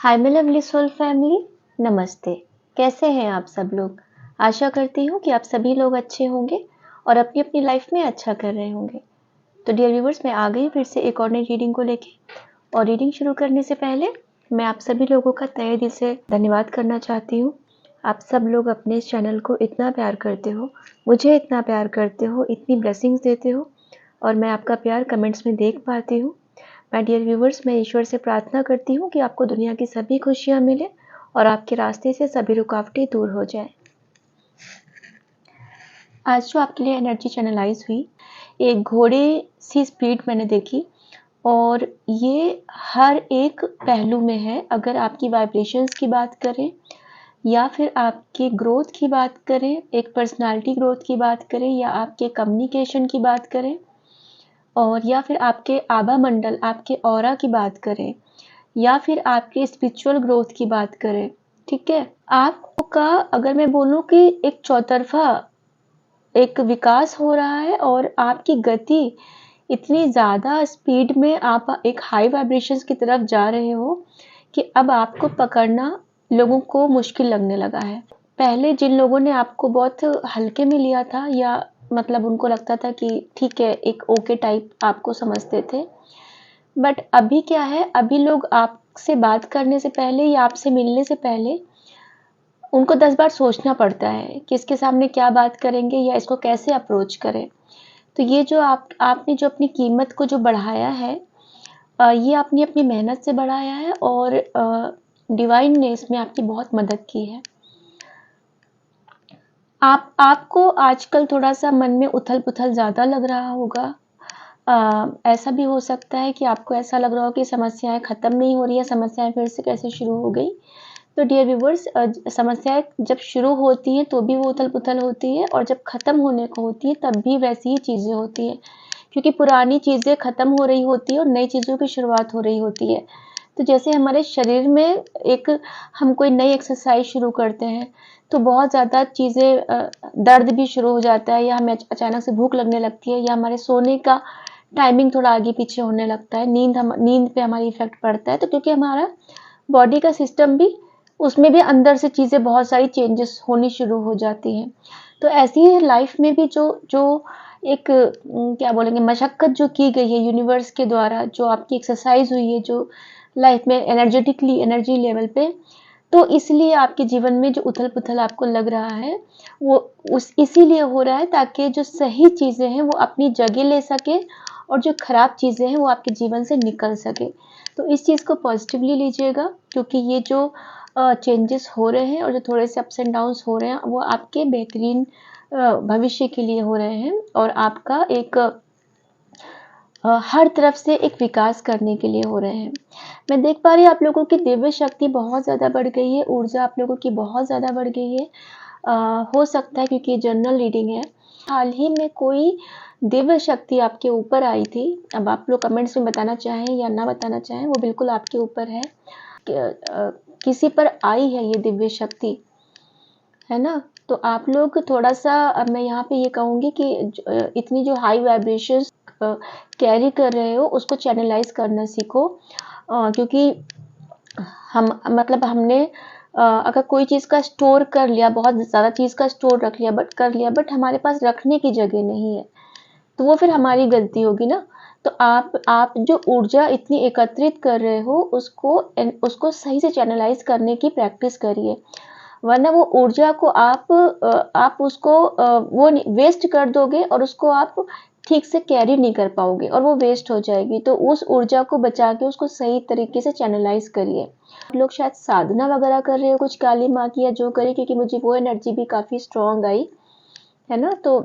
Hi my lovely soul family, नमस्ते। कैसे हैं आप सब लोग? आशा करती हूँ कि आप सभी लोग अच्छे होंगे और अपनी अपनी लाइफ में अच्छा कर रहे होंगे। तो डियर व्यूवर्स, मैं आ गई फिर से एक और नई रीडिंग को लेके। और रीडिंग शुरू करने से पहले मैं आप सभी लोगों का तहे दिल से धन्यवाद करना चाहती हूँ। आप सब लोग अपने इस चैनल को इतना प्यार करते हो, मुझे इतना प्यार करते हो, इतनी ब्लेसिंग्स देते हो और मैं आपका प्यार कमेंट्स में देख पाती हूँ। माय डियर व्यूवर्स, मैं ईश्वर से प्रार्थना करती हूँ कि आपको दुनिया की सभी खुशियाँ मिले और आपके रास्ते से सभी रुकावटें दूर हो जाएं। आज जो आपके लिए एनर्जी चैनलाइज हुई, एक घोड़े सी स्पीड मैंने देखी और ये हर एक पहलू में है। अगर आपकी वाइब्रेशंस की बात करें या फिर आपके ग्रोथ की बात करें, एक पर्सनालिटी ग्रोथ की बात करें या आपके कम्युनिकेशन की बात करें और या फिर आपके आभा मंडल, आपके ऑरा की बात करें या फिर आपके स्पिरिचुअल ग्रोथ की बात करें, ठीक है। आपका अगर मैं बोलूं कि एक चौतरफा एक विकास हो रहा है और आपकी गति इतनी ज़्यादा स्पीड में आप एक हाई वाइब्रेशंस की तरफ जा रहे हो कि अब आपको पकड़ना लोगों को मुश्किल लगने लगा है। पहले जिन लोगों ने आपको बहुत हल्के में लिया था या मतलब उनको लगता था कि ठीक है, एक ओके टाइप आपको समझते थे, बट अभी क्या है, अभी लोग आपसे बात करने से पहले या आपसे मिलने से पहले उनको 10 बार सोचना पड़ता है कि इसके सामने क्या बात करेंगे या इसको कैसे अप्रोच करें। तो ये जो आपने जो अपनी कीमत को जो बढ़ाया है, ये आपने अपनी मेहनत से बढ़ाया है और डिवाइन ने इसमें आपकी बहुत मदद की है। आपको आजकल थोड़ा सा मन में उथल पुथल ज़्यादा लग रहा होगा। ऐसा भी हो सकता है कि आपको ऐसा लग रहा हो कि समस्याएं ख़त्म नहीं हो रही है, समस्याएं फिर से कैसे शुरू हो गई। तो डियर व्यूवर्स, समस्याएं जब शुरू होती हैं तो भी वो उथल पुथल होती है और जब ख़त्म होने को होती है तब भी वैसी ही चीज़ें होती हैं, क्योंकि पुरानी चीज़ें ख़त्म हो रही होती है और नई चीज़ों की शुरुआत हो रही होती है। तो जैसे हमारे शरीर में एक हम कोई नई एक्सरसाइज शुरू करते हैं तो बहुत ज़्यादा चीज़ें, दर्द भी शुरू हो जाता है या हमें अचानक से भूख लगने लगती है या हमारे सोने का टाइमिंग थोड़ा आगे पीछे होने लगता है, नींद पे हमारी इफेक्ट पड़ता है। तो क्योंकि हमारा बॉडी का सिस्टम भी, उसमें भी अंदर से चीज़ें बहुत सारी चेंजेस होनी शुरू हो जाती हैं। तो ऐसी ही लाइफ में भी जो जो एक क्या बोलेंगे, मशक्क़त जो की गई है यूनिवर्स के द्वारा, जो आपकी एक्सरसाइज हुई है, जो लाइफ में एनर्जेटिकली एनर्जी लेवल पे, तो इसलिए आपके जीवन में जो उथल पुथल आपको लग रहा है वो उस इसीलिए हो रहा है ताकि जो सही चीज़ें हैं वो अपनी जगह ले सके और जो खराब चीज़ें हैं वो आपके जीवन से निकल सके। तो इस चीज़ को पॉजिटिवली लीजिएगा, क्योंकि ये जो चेंजेस हो रहे हैं और जो थोड़े से अप्स एंड डाउन्स हो रहे हैं वो आपके बेहतरीन भविष्य के लिए हो रहे हैं और आपका एक हर तरफ से एक विकास करने के लिए हो रहे हैं। मैं देख पा रही हूँ आप लोगों की दिव्य शक्ति बहुत ज़्यादा बढ़ गई है, ऊर्जा आप लोगों की बहुत ज़्यादा बढ़ गई है। हो सकता है क्योंकि ये जनरल रीडिंग है, हाल ही में कोई दिव्य शक्ति आपके ऊपर आई थी। अब आप लोग कमेंट्स में बताना चाहें या ना बताना चाहें, वो बिल्कुल आपके ऊपर है। किसी पर आई है ये दिव्य शक्ति, है ना। तो आप लोग थोड़ा सा, मैं यहाँ पे ये कहूँगी कि इतनी जो हाई वाइब्रेशंस कैरी कर रहे हो उसको चैनलाइज करना सीखो, क्योंकि हम मतलब हमने अगर कोई चीज़ का स्टोर कर लिया, बहुत ज़्यादा चीज़ का स्टोर रख लिया बट हमारे पास रखने की जगह नहीं है, तो वो फिर हमारी गलती होगी ना। तो आप जो ऊर्जा इतनी एकत्रित कर रहे हो उसको सही से चैनलाइज करने की प्रैक्टिस करिए, वरना वो ऊर्जा को आप उसको वो वेस्ट कर दोगे और उसको आप ठीक से कैरी नहीं कर पाओगे और वो वेस्ट हो जाएगी। तो उस ऊर्जा को बचा के उसको सही तरीके से चैनलाइज करिए। आप लोग शायद साधना वगैरह कर रहे हो कुछ काली माँ की या जो करे, क्योंकि मुझे वो एनर्जी भी काफ़ी स्ट्रॉन्ग आई है ना। तो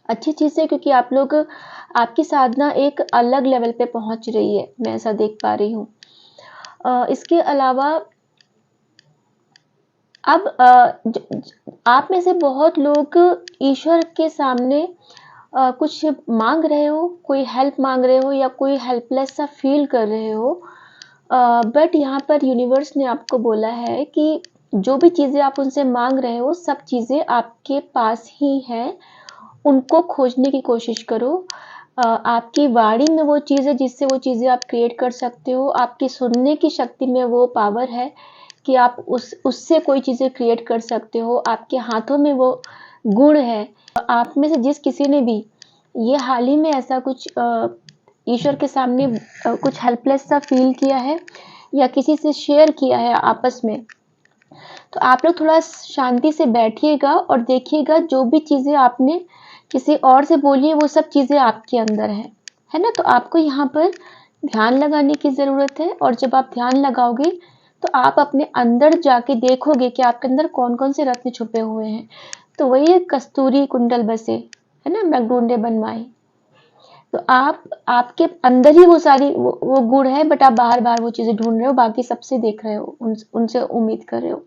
अच्छी चीज़ है, क्योंकि आप लोग, आपकी साधना एक अलग लेवल पे पहुंच रही है, मैं ऐसा देख पा रही हूँ। इसके अलावा अब आप में से बहुत लोग ईश्वर के सामने कुछ मांग रहे हो, कोई हेल्प मांग रहे हो या कोई हेल्पलेस सा फील कर रहे हो, बट यहाँ पर यूनिवर्स ने आपको बोला है कि जो भी चीज़ें आप उनसे मांग रहे हो सब चीज़ें आपके पास ही हैं, उनको खोजने की कोशिश करो। आपकी वाणी में वो चीज़ है जिससे वो चीज़ें आप क्रिएट कर सकते हो। आपकी सुनने की शक्ति में वो पावर है कि आप उससे कोई चीज़ें क्रिएट कर सकते हो। आपके हाथों में वो गुण है। आप में से जिस किसी ने भी ये हाल ही में ऐसा कुछ ईश्वर के सामने कुछ हेल्पलेस सा फील किया है या किसी से शेयर किया है आपस में, तो आप लोग थोड़ा शांति से बैठिएगा और देखिएगा जो भी चीज़ें आपने किसी और से बोली है वो सब चीज़ें आपके अंदर है ना? तो आपको यहाँ पर ध्यान लगाने की ज़रूरत है और जब आप ध्यान लगाओगे तो आप अपने अंदर जाके देखोगे कि आपके अंदर कौन-कौन से रत्न छुपे हुए हैं। तो वही है कस्तूरी कुंडल बसे, है ना? मृग बनवाए। तो आपके अंदर ही वो सारी वो गुण है, बट आप बाहर-बाहर वो चीज़ें ढूँढ रहे हो, बाकी सबसे देख रहे हो, उनसे उम्मीद कर रहे हो।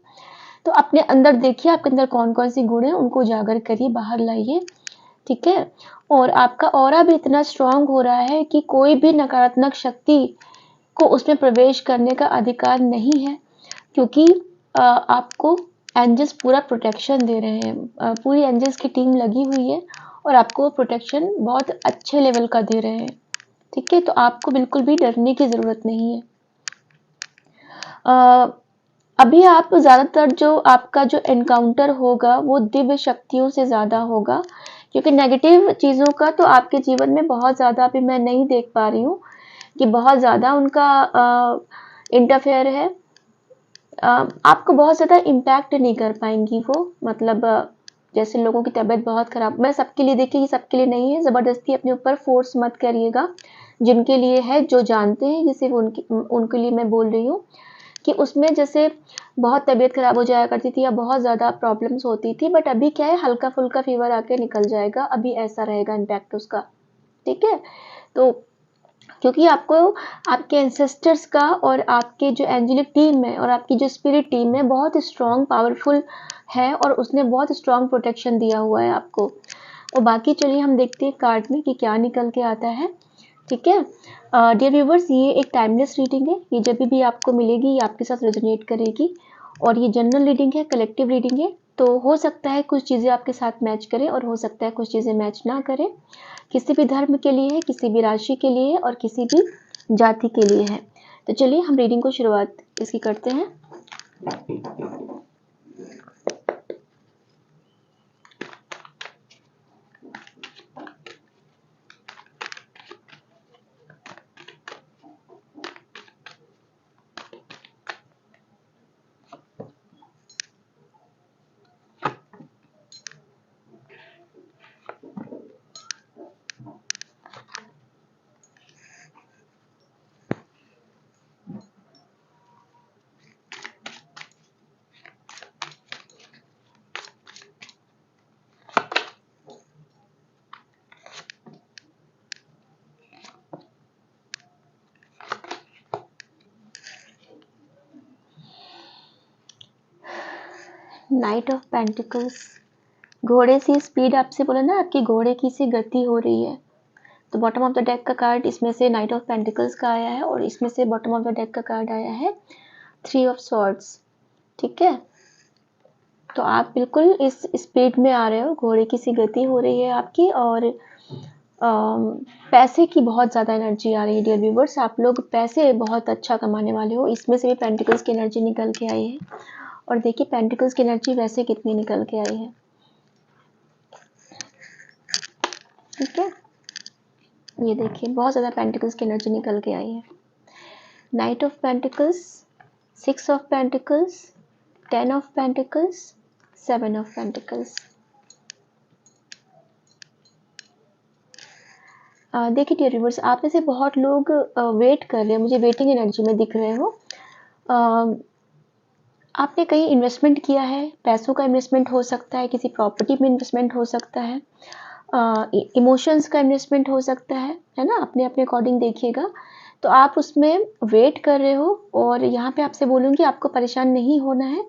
तो अपने अंदर देखिए आपके अंदर कौन-कौन सी गुण है, उनको उजागर करिए, बाहर लाइए, ठीक है? और आपका ऑरा भी इतना स्ट्रांग हो रहा है कि कोई भी नकारात्मक शक्ति को उसमें प्रवेश करने का अधिकार नहीं है, क्योंकि आपको एंजल्स पूरा प्रोटेक्शन दे रहे हैं। पूरी एंजल्स की टीम लगी हुई है और आपको प्रोटेक्शन बहुत अच्छे लेवल का दे रहे हैं, ठीक है? तो आपको बिल्कुल भी डरने की ज़रूरत नहीं है। अभी आप ज़्यादातर जो आपका जो एनकाउंटर होगा वो दिव्य शक्तियों से ज़्यादा होगा, क्योंकि नेगेटिव चीज़ों का तो आपके जीवन में बहुत ज़्यादा अभी मैं नहीं देख पा रही हूँ कि बहुत ज़्यादा उनका इंटरफेयर है। आपको बहुत ज़्यादा इम्पैक्ट नहीं कर पाएंगी वो, मतलब जैसे लोगों की तबीयत बहुत ख़राब, मैं सबके लिए, देखिए ये सबके लिए नहीं है, ज़बरदस्ती अपने ऊपर फोर्स मत करिएगा। जिनके लिए है, जो जानते हैं, जैसे उनके लिए मैं बोल रही हूँ कि उसमें जैसे बहुत तबीयत ख़राब हो जाया करती थी या बहुत ज़्यादा प्रॉब्लम्स होती थी, बट अभी क्या है, हल्का-फुल्का फीवर आके निकल जाएगा, अभी ऐसा रहेगा इम्पैक्ट उसका, ठीक है? तो क्योंकि आपको आपके एंसेस्टर्स का और आपके जो एंजेलिक टीम है और आपकी जो स्पिरिट टीम है बहुत स्ट्रॉन्ग पावरफुल है और उसने बहुत स्ट्रॉन्ग प्रोटेक्शन दिया हुआ है आपको। और बाकी चलिए हम देखते हैं कार्ड में कि क्या निकल के आता है, ठीक है? डियर व्यूवर्स, ये एक टाइमलेस रीडिंग है, ये जब भी आपको मिलेगी ये आपके साथ रेजोनेट करेगी और ये जनरल रीडिंग है, कलेक्टिव रीडिंग है। तो हो सकता है कुछ चीज़ें आपके साथ मैच करें और हो सकता है कुछ चीज़ें मैच ना करें। किसी भी धर्म के लिए है, किसी भी राशि के लिए है और किसी भी जाति के लिए है। तो चलिए हम रीडिंग को शुरुआत इसकी करते हैं। नाइट ऑफ पेंटिकल्स, घोड़े सी स्पीड, आपसे बोला ना आपकी घोड़े की सी गति हो रही है। तो बॉटम ऑफ द डेक का कार्ड इसमें से नाइट ऑफ पेंटिकल्स का आया है और इसमें से बॉटम ऑफ द डेक का कार्ड आया है 3 ऑफ स्वॉर्ड्स, ठीक है? तो आप बिल्कुल इस स्पीड में आ रहे हो, घोड़े की सी गति हो रही है आपकी और पैसे की बहुत ज़्यादा एनर्जी आ रही है डियर व्यूवर्स। आप लोग पैसे बहुत अच्छा कमाने वाले हो। इसमें से भी पेंटिकल्स की एनर्जी निकल के आई है और देखिए पेंटिकल्स की एनर्जी वैसे कितनी निकल के आई है, ठीक है? ये देखिए बहुत ज़्यादा पेंटिकल्स की एनर्जी निकल के आई है। Night of pentacles, 6 of pentacles, 10 of pentacles, 7 of pentacles. देखिए डियर व्यूअर्स, आप में से बहुत लोग वेट कर रहे हैं, मुझे वेटिंग एनर्जी में दिख रहे हो। आपने कहीं इन्वेस्टमेंट किया है, पैसों का इन्वेस्टमेंट हो सकता है, किसी प्रॉपर्टी में इन्वेस्टमेंट हो सकता है, इमोशंस का इन्वेस्टमेंट हो सकता है ना? अपने अपने अकॉर्डिंग देखिएगा। तो आप उसमें वेट कर रहे हो और यहाँ पे आपसे बोलूँगी आपको परेशान नहीं होना है,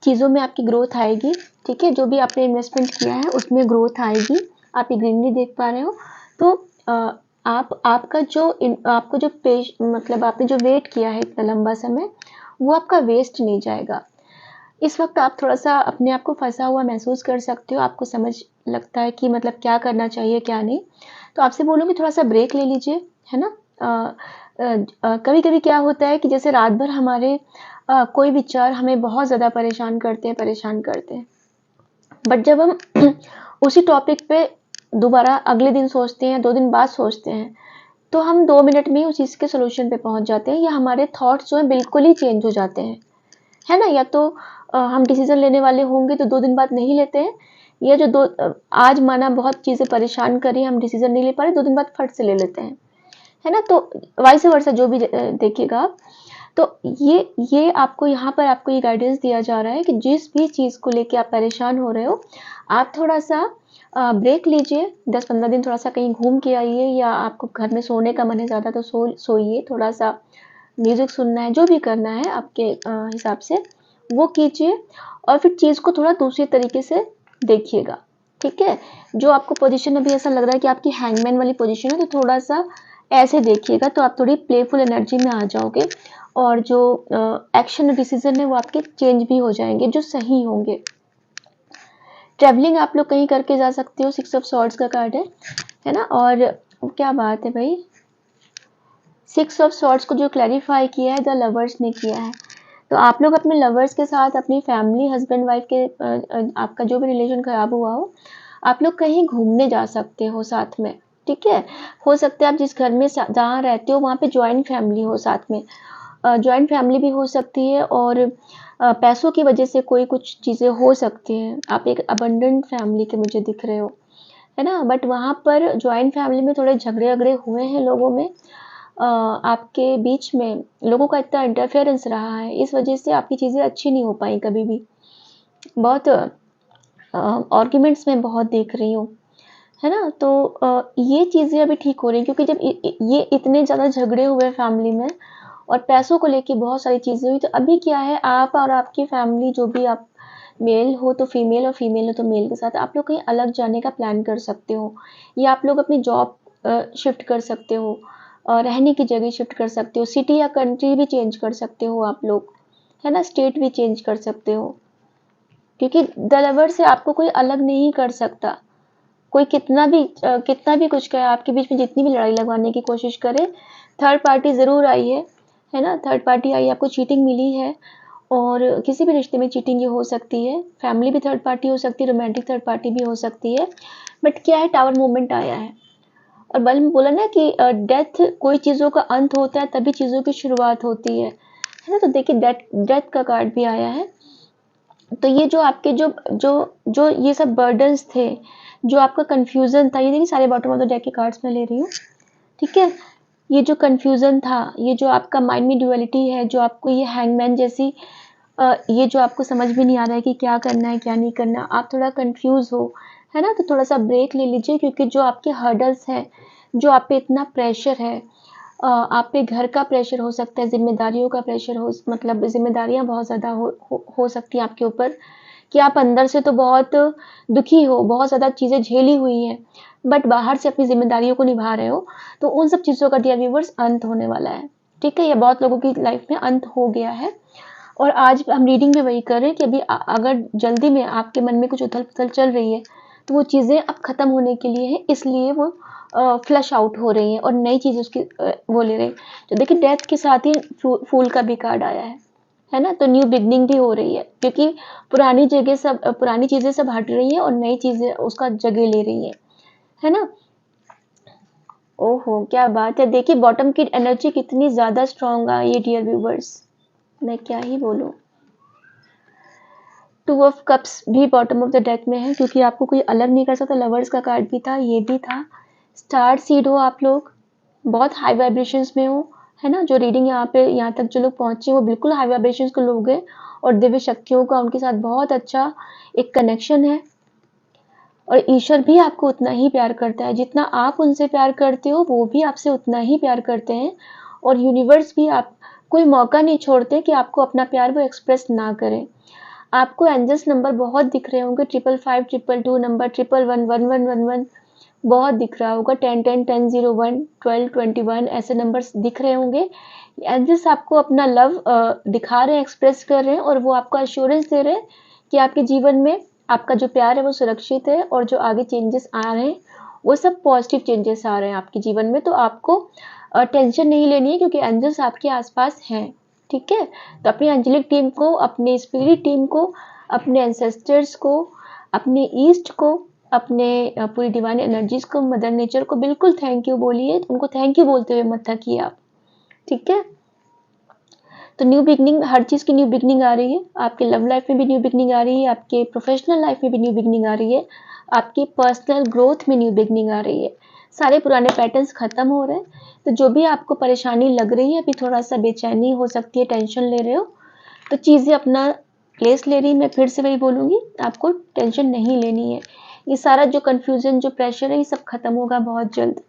चीज़ों में आपकी ग्रोथ आएगी, ठीक है? जो भी आपने इन्वेस्टमेंट किया है उसमें ग्रोथ आएगी, आप ये ग्रीनरी देख पा रहे हो। तो आपको जो मतलब आपने जो वेट किया है इतना लंबा समय, वो आपका वेस्ट नहीं जाएगा। इस वक्त आप थोड़ा-सा अपने आप को फँसा हुआ महसूस कर सकते हो, आपको समझ लगता है कि मतलब क्या करना चाहिए, क्या नहीं। तो आपसे बोलूँगी थोड़ा सा ब्रेक ले लीजिए, है ना। कभी कभी क्या होता है कि जैसे रात भर हमारे कोई विचार हमें बहुत ज़्यादा परेशान करते हैं, बट जब हम उसी टॉपिक पे दोबारा अगले दिन सोचते हैं, 2 दिन बाद सोचते हैं, तो हम 2 मिनट में ही उस चीज़ के सोल्यूशन पे पहुंच जाते हैं, या हमारे थॉट्स जो हैं बिल्कुल ही चेंज हो जाते हैं, है ना। या तो हम डिसीजन लेने वाले होंगे तो 2 दिन बाद नहीं लेते हैं, या जो आज माना बहुत चीज़ें परेशान करी, हम डिसीजन नहीं ले पा रहे, 2 दिन बाद फट से ले लेते हैं, है ना। तो वाइस वर्सा जो भी देखिएगा आप। तो ये आपको यहाँ पर आपको ये गाइडेंस दिया जा रहा है कि जिस भी चीज़ को लेके आप परेशान हो रहे हो, आप थोड़ा सा ब्रेक लीजिए, 10-15 दिन थोड़ा सा कहीं घूम के आइए, या आपको घर में सोने का मन है ज़्यादा तो सोइए, थोड़ा सा म्यूज़िक सुनना है, जो भी करना है आपके हिसाब से वो कीजिए, और फिर चीज़ को थोड़ा दूसरे तरीके से देखिएगा, ठीक है। जो आपको पोजीशन अभी ऐसा लग रहा है कि आपकी हैंगमैन वाली पोजीशन है, तो थोड़ा सा ऐसे देखिएगा, तो आप थोड़ी प्लेफुल एनर्जी में आ जाओगे, और जो एक्शन डिसीजन है वो आपके चेंज भी हो जाएंगे, जो सही होंगे। ट्रैवलिंग आप लोग कहीं करके जा सकते हो, 6 ऑफ सॉर्ड्स का कार्ड है ना। और क्या बात है भाई, 6 ऑफ सॉर्ड्स को जो क्लैरिफाई किया है द लवर्स ने किया है। तो आप लोग अपने लवर्स के साथ, अपनी फैमिली, हस्बैंड वाइफ के आपका जो भी रिलेशन खराब हुआ हो, आप लोग कहीं घूमने जा सकते हो साथ में, ठीक है। हो सकता है आप जिस घर में जहाँ रहते हो वहाँ पे ज्वाइंट फैमिली हो, साथ में ज्वाइंट फैमिली भी हो सकती है, और पैसों की वजह से कोई कुछ चीज़ें हो सकती हैं, आप एक अबंडेंट फैमिली के मुझे दिख रहे हो, है ना। बट वहाँ पर ज्वाइंट फैमिली में थोड़े झगड़े हुए हैं लोगों में, आपके बीच में लोगों का इतना इंटरफेरेंस रहा है, इस वजह से आपकी चीज़ें अच्छी नहीं हो पाई कभी भी। बहुत आर्ग्यूमेंट्स में बहुत देख रही हूँ, है ना। तो ये चीज़ें अभी ठीक हो रही हैं, क्योंकि जब ये इतने ज़्यादा झगड़े हुए फैमिली में, और पैसों को लेके बहुत सारी चीज़ें हुई, तो अभी क्या है, आप और आपकी फैमिली, जो भी आप मेल हो तो फीमेल, और फीमेल हो तो मेल के साथ आप लोग कहीं अलग जाने का प्लान कर सकते हो, या आप लोग अपनी जॉब शिफ्ट कर सकते हो, रहने की जगह शिफ्ट कर सकते हो, सिटी या कंट्री भी चेंज कर सकते हो आप लोग, है ना, स्टेट भी चेंज कर सकते हो, क्योंकि द लवर से आपको कोई अलग नहीं कर सकता। कोई कितना भी कुछ करे, आपके बीच में जितनी भी लड़ाई लगवाने की कोशिश करे, थर्ड पार्टी ज़रूर आई है ना। थर्ड पार्टी आई, आपको चीटिंग मिली है, और किसी भी रिश्ते में चीटिंग ये हो सकती है, फैमिली भी थर्ड पार्टी हो सकती है, रोमांटिक थर्ड पार्टी भी हो सकती है। बट क्या है, टावर मूवमेंट आया है, और बल में बोला ना कि डेथ, कोई चीज़ों का अंत होता है तभी चीज़ों की शुरुआत होती है ना। तो देखिए डेथ का कार्ड भी आया है। तो ये जो आपके जो जो जो ये सब बर्डन्स थे, जो आपका कंफ्यूजन था, ये देखिए सारे बॉटम ऑफ द डेक के कार्ड्स मैं ले रही हूँ, ठीक है। ये जो कंफ्यूजन था, ये जो आपका माइंड में ड्युअलिटी है, जो आपको ये हैंगमैन जैसी ये जो आपको समझ में नहीं आ रहा है कि क्या करना है क्या नहीं करना, आप थोड़ा कंफ्यूज हो, है ना। तो थोड़ा सा ब्रेक ले लीजिए, क्योंकि जो आपके हर्डल्स हैं, जो आप पे इतना प्रेशर है, आप पे घर का प्रेशर हो सकता है, जिम्मेदारियों का प्रेशर हो, मतलब जिम्मेदारियां बहुत ज़्यादा हो सकती हैं आपके ऊपर, कि आप अंदर से तो बहुत दुखी हो, बहुत ज़्यादा चीज़ें झेली हुई हैं, बट बाहर से अपनी जिम्मेदारियों को निभा रहे हो, तो उन सब चीज़ों का डियर व्यूअर्स अंत होने वाला है, ठीक है। ये बहुत लोगों की लाइफ में अंत हो गया है, और आज हम रीडिंग में वही कर रहे हैं कि अभी अगर जल्दी में आपके मन में कुछ उथल पुथल चल रही है, तो वो चीज़ें अब ख़त्म होने के लिए है, इसलिए वो फ्लश आउट हो रही हैं, और नई चीज़ उसकी वो ले रही है। तो देखिए डेथ के साथ ही फूल का भी कार्ड आया है ना। तो न्यू बिगनिंग भी हो रही है, क्योंकि पुरानी चीज़ें सब हट रही हैं, और नई चीज़ें उसका जगह ले रही है ना। ओहो क्या बात है, देखिए बॉटम की एनर्जी कितनी ज़्यादा स्ट्रॉन्ग आई है डियर व्यूवर्स, मैं क्या ही बोलूँ। 2 ऑफ कप्स भी बॉटम ऑफ द डेक में है, क्योंकि आपको कोई अलग नहीं कर सकता, लवर्स का कार्ड भी था, ये भी था। स्टार सीड हो आप लोग, बहुत हाई वाइब्रेशंस में हो, है ना। जो रीडिंग यहाँ तक जो लोग पहुंचे वो बिल्कुल हाई वाइब्रेशंस के लोग हैं, और दिव्य शक्तियों का उनके साथ बहुत अच्छा एक कनेक्शन है, और ईश्वर भी आपको उतना ही प्यार करता है, जितना आप उनसे प्यार करते हो वो भी आपसे उतना ही प्यार करते हैं, और यूनिवर्स भी आप कोई मौका नहीं छोड़ते कि आपको अपना प्यार वो एक्सप्रेस ना करें। आपको एंजल्स नंबर बहुत दिख रहे होंगे, 555, 222 नंबर, 1111, 1111 बहुत दिख रहा होगा, 1010, 1001, 1221 ऐसे नंबर्स दिख रहे होंगे। एंजल्स आपको अपना लव दिखा रहे हैं, एक्सप्रेस कर रहे हैं, और वो आपको एश्योरेंस दे रहे हैं कि आपके जीवन में आपका जो प्यार है वो सुरक्षित है, और जो आगे चेंजेस आ रहे हैं वो सब पॉजिटिव चेंजेस आ रहे हैं आपके जीवन में। तो आपको टेंशन नहीं लेनी है, क्योंकि एंजल्स आपके आसपास हैं। ठीक है, तो अपनी एंजेलिक टीम को, अपनी स्पिरिट टीम को, अपने एंसेस्टर्स को, अपने ईस्ट को, अपने पूरी डिवाइन एनर्जीज को, मदर नेचर को बिल्कुल थैंक यू बोलिए। उनको थैंक यू बोलते हुए मत थकिए आप। ठीक है, तो न्यू बिगनिंग, हर चीज़ की न्यू बिगनिंग आ रही है। आपके लव लाइफ में भी न्यू बिगनिंग आ रही है, आपके प्रोफेशनल लाइफ में भी न्यू बिगनिंग आ रही है, आपकी पर्सनल ग्रोथ में न्यू बिगनिंग आ रही है। सारे पुराने पैटर्न्स खत्म हो रहे हैं। तो जो भी आपको परेशानी लग रही है, अभी थोड़ा सा बेचैनी हो सकती है, टेंशन ले रहे हो, तो चीज़ें अपना प्लेस ले रही। मैं फिर से वही बोलूँगी, आपको टेंशन नहीं लेनी है। ये सारा जो कन्फ्यूज़न, जो प्रेशर है, ये सब खत्म होगा बहुत जल्द।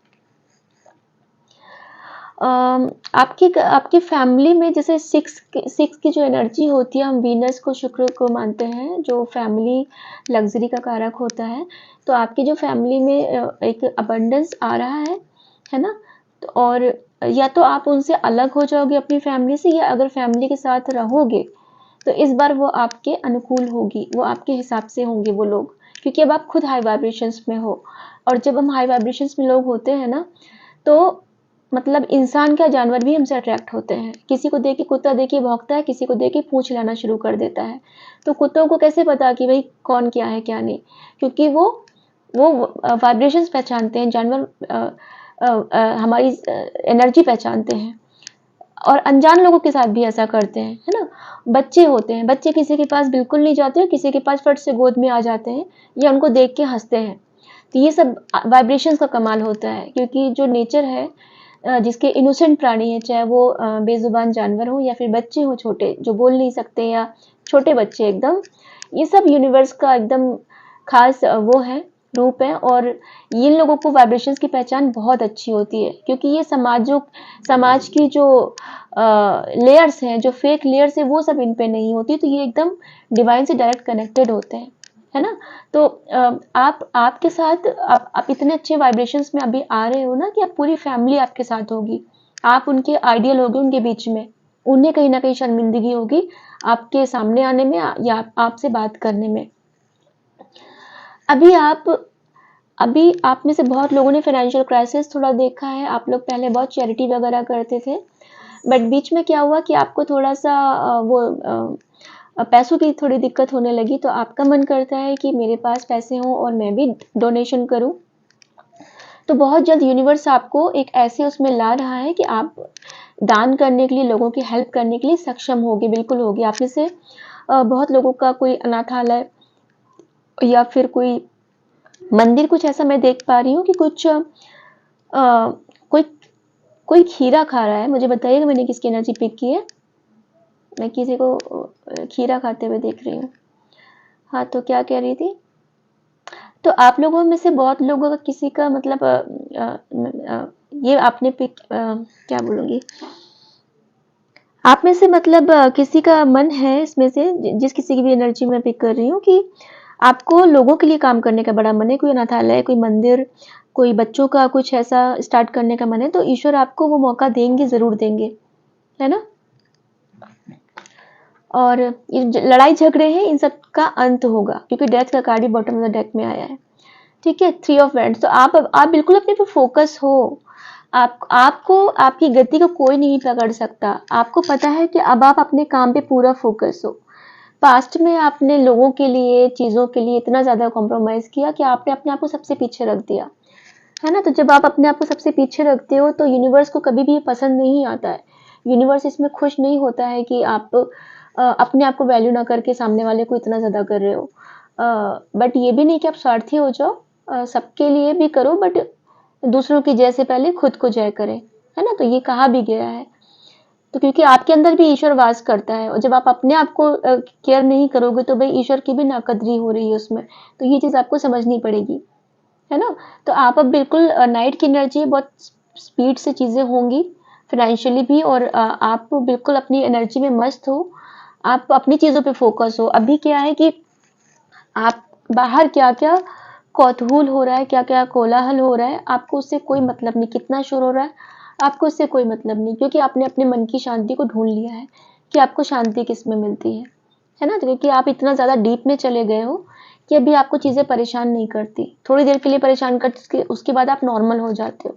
आपकी फैमिली में जैसे सिक्स की जो एनर्जी होती है, हम वीनस को, शुक्र को मानते हैं, जो फैमिली लग्जरी का कारक होता है। तो आपकी जो फैमिली में एक अबंडेंस आ रहा है ना? तो और या तो आप उनसे अलग हो जाओगे अपनी फैमिली से, या अगर फैमिली के साथ रहोगे तो इस बार वो आपके अनुकूल होगी, वो आपके हिसाब से होंगे वो लोग, क्योंकि अब आप खुद हाई वाइब्रेशंस में हो। और जब हम हाई वाइब्रेशंस में लोग होते हैं ना, तो मतलब इंसान क्या, जानवर भी हमसे अट्रैक्ट होते हैं। किसी को देख के कुत्ता देखिए भौंकता है, किसी को देख के पूंछ हिलाना शुरू कर देता है। तो कुत्तों को कैसे पता कि भाई कौन क्या है क्या नहीं, क्योंकि वो वाइब्रेशंस पहचानते हैं। जानवर हमारी एनर्जी पहचानते हैं। और अनजान लोगों के साथ भी ऐसा करते हैं, है ना? बच्चे होते हैं, बच्चे किसी के पास बिल्कुल नहीं जाते, किसी के पास फट से गोद में आ जाते हैं, या उनको देख के हंसते हैं। तो ये सब वाइब्रेशंस का कमाल होता है, क्योंकि जो नेचर है, जिसके इनोसेंट प्राणी है, चाहे वो बेजुबान जानवर हो या फिर बच्चे हो छोटे जो बोल नहीं सकते, या छोटे बच्चे एकदम, ये सब यूनिवर्स का एकदम खास वो है, रूप है। और इन लोगों को वाइब्रेशंस की पहचान बहुत अच्छी होती है, क्योंकि ये समाज की जो लेयर्स हैं, जो फेक लेयर्स है, वो सब इन पे नहीं होती। तो ये एकदम डिवाइन से डायरेक्ट कनेक्टेड होते हैं, है ना? तो आपके साथ आप इतने अच्छे वाइब्रेशंस में अभी आ रहे हो ना, कि अब पूरी फैमिली आपके साथ होगी। आप उनके आइडियल होगे उनके बीच में। उन्हें कहीं ना कहीं शर्मिंदगी होगी आपके सामने आने में, या आपसे बात करने में। अभी आप में से बहुत लोगों ने फाइनेंशियल क्राइसिस थोड़ा देखा है। आप लोग पहले बहुत चैरिटी वगैरह करते थे, बट बीच में क्या हुआ कि आपको थोड़ा सा पैसों की थोड़ी दिक्कत होने लगी। तो आपका मन करता है कि मेरे पास पैसे हों और मैं भी डोनेशन करूं। तो बहुत जल्द यूनिवर्स आपको एक ऐसे उसमें ला रहा है कि आप दान करने के लिए, लोगों की हेल्प करने के लिए सक्षम होगे, बिल्कुल होगे। आप में से बहुत लोगों का कोई अनाथालय या फिर कोई मंदिर, कुछ ऐसा मैं देख पा रही हूँ कि कुछ कोई कोई खीरा खा रहा है। मुझे बताइएगा मैंने किसकी एनर्जी पिक की है। मैं किसी को खीरा खाते हुए देख रही हूँ। हाँ, तो क्या कह रही थी? तो आप लोगों में से बहुत लोगों का किसी का मतलब ये आपने पिक क्या बोलूँगी, आप में से मतलब किसी का मन है इसमें से, जिस किसी की भी एनर्जी मैं पिक कर रही हूँ, कि आपको लोगों के लिए काम करने का बड़ा मन है। कोई अनाथालय, कोई मंदिर, कोई बच्चों का कुछ ऐसा स्टार्ट करने का मन है। तो ईश्वर आपको वो मौका देंगे, ज़रूर देंगे, है ना? और ये लड़ाई झगड़े हैं, इन सब का अंत होगा, क्योंकि डेथ का कार्ड भी बॉटम ऑफ द डेक में आया है। ठीक है, 3 ऑफ वैंड्स। तो आप बिल्कुल अपने पे फोकस हो। आपको आपकी गति को कोई नहीं पकड़ सकता। आपको पता है कि अब आप अपने काम पे पूरा फोकस हो। पास्ट में आपने लोगों के लिए, चीज़ों के लिए इतना ज़्यादा कॉम्प्रोमाइज़ किया कि आपने अपने आप को सबसे पीछे रख दिया, है ना? तो जब आप अपने आप को सबसे पीछे रखते हो, तो यूनिवर्स को कभी भी पसंद नहीं आता है। यूनिवर्स इसमें खुश नहीं होता है कि आप अपने आप को वैल्यू ना करके सामने वाले को इतना ज़्यादा कर रहे हो। बट ये भी नहीं कि आप स्वार्थी हो जाओ, सबके लिए भी करो, बट दूसरों की जय से पहले खुद को जय करें, है ना? तो ये कहा भी गया है। तो क्योंकि आपके अंदर भी ईश्वर वास करता है, और जब आप अपने आप को केयर नहीं करोगे, तो भाई ईश्वर की भी नाकदरी हो रही है उसमें। तो ये चीज़ आपको समझनी पड़ेगी, है ना? तो आप अब बिल्कुल नाइट की एनर्जी, बहुत स्पीड से चीज़ें होंगी, फाइनेंशियली भी, और आप बिल्कुल अपनी एनर्जी में मस्त हो। आप अपनी चीज़ों पे फोकस हो। अभी क्या है कि आप बाहर क्या-क्या कौतूहल हो रहा है, क्या-क्या कोलाहल हो रहा है, आपको उससे कोई मतलब नहीं। कितना शोर हो रहा है, आपको उससे कोई मतलब नहीं, क्योंकि आपने अपने मन की शांति को ढूंढ लिया है कि आपको शांति किस में मिलती है ना? तो क्योंकि आप इतना ज़्यादा डीप में चले गए हो कि अभी आपको चीज़ें परेशान नहीं करती, थोड़ी देर के लिए परेशान करती, उसके बाद आप नॉर्मल हो जाते हो।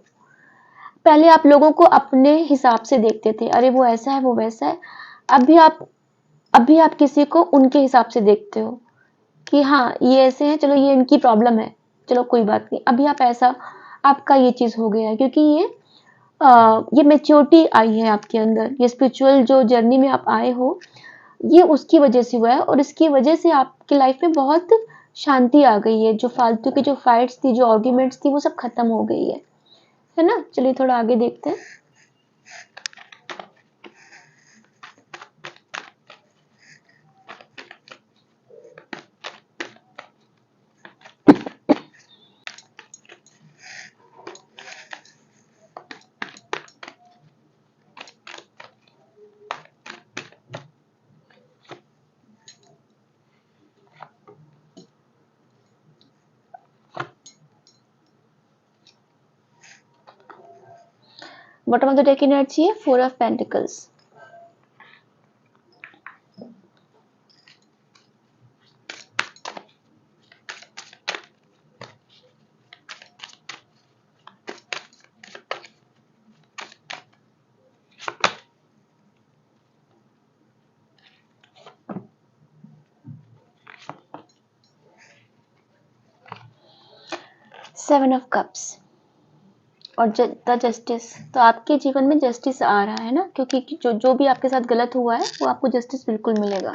पहले आप लोगों को अपने हिसाब से देखते थे, अरे वो ऐसा है, वो वैसा है। अभी आप किसी को उनके हिसाब से देखते हो कि हाँ, ये ऐसे हैं, चलो ये इनकी प्रॉब्लम है, चलो कोई बात नहीं। अभी आप ऐसा, आपका ये चीज़ हो गया है क्योंकि ये मैच्योरिटी आई है आपके अंदर, ये स्पिरिचुअल जो जर्नी में आप आए हो, ये उसकी वजह से हुआ है और इसकी वजह से आपकी लाइफ में बहुत शांति आ गई है। जो फालतू की जो फाइट्स थी, जो आर्ग्यूमेंट्स थी, वो सब खत्म हो गई है ना? चलिए थोड़ा आगे देखते हैं। Bottom of the deck energy है 4 of Pentacles. Seven of cups और द जस्टिस। तो आपके जीवन में जस्टिस आ रहा है ना, क्योंकि जो भी आपके साथ गलत हुआ है वो आपको जस्टिस बिल्कुल मिलेगा।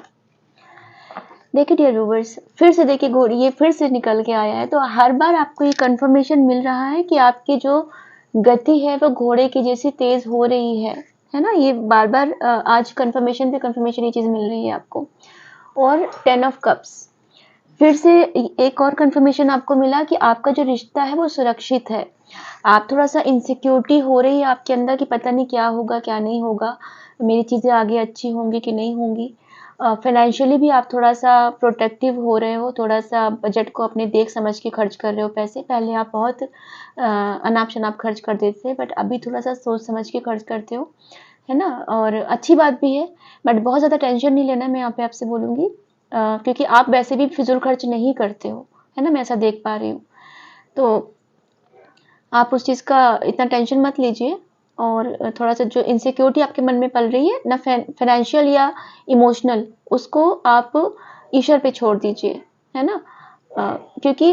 देखिए डियर व्यूवर्स, फिर से देखिए घोड़ी ये फिर से निकल के आया है, तो हर बार आपको ये कंफर्मेशन मिल रहा है कि आपकी जो गति है वो घोड़े की जैसी तेज हो रही है ना? ये बार बार आज कंफर्मेशन पे कंफर्मेशन ये चीज मिल रही है आपको। और 10 ऑफ कप्स, फिर से एक और कंफर्मेशन आपको मिला कि आपका जो रिश्ता है वो सुरक्षित है। आप थोड़ा सा इनसिक्योरिटी हो रही है आपके अंदर कि पता नहीं क्या होगा, क्या नहीं होगा, मेरी चीज़ें आगे अच्छी होंगी कि नहीं होंगी। फाइनेंशियली भी आप थोड़ा सा प्रोटेक्टिव हो रहे हो, थोड़ा सा बजट को अपने देख समझ के खर्च कर रहे हो पैसे। पहले आप बहुत अनाप शनाप खर्च कर देते थे, बट अभी थोड़ा सा सोच समझ के खर्च करते हो, है ना? और अच्छी बात भी है, बट बहुत ज़्यादा टेंशन नहीं लेना, मैं यहाँ पे आपसे बोलूँगी, क्योंकि आप वैसे भी फिजूल खर्च नहीं करते हो, है ना? मैं ऐसा देख पा रही हूँ। तो आप उस चीज़ का इतना टेंशन मत लीजिए, और थोड़ा सा जो इनसिक्योरिटी आपके मन में पल रही है ना, फाइनेंशियल या इमोशनल, उसको आप ईश्वर पे छोड़ दीजिए, है ना? क्योंकि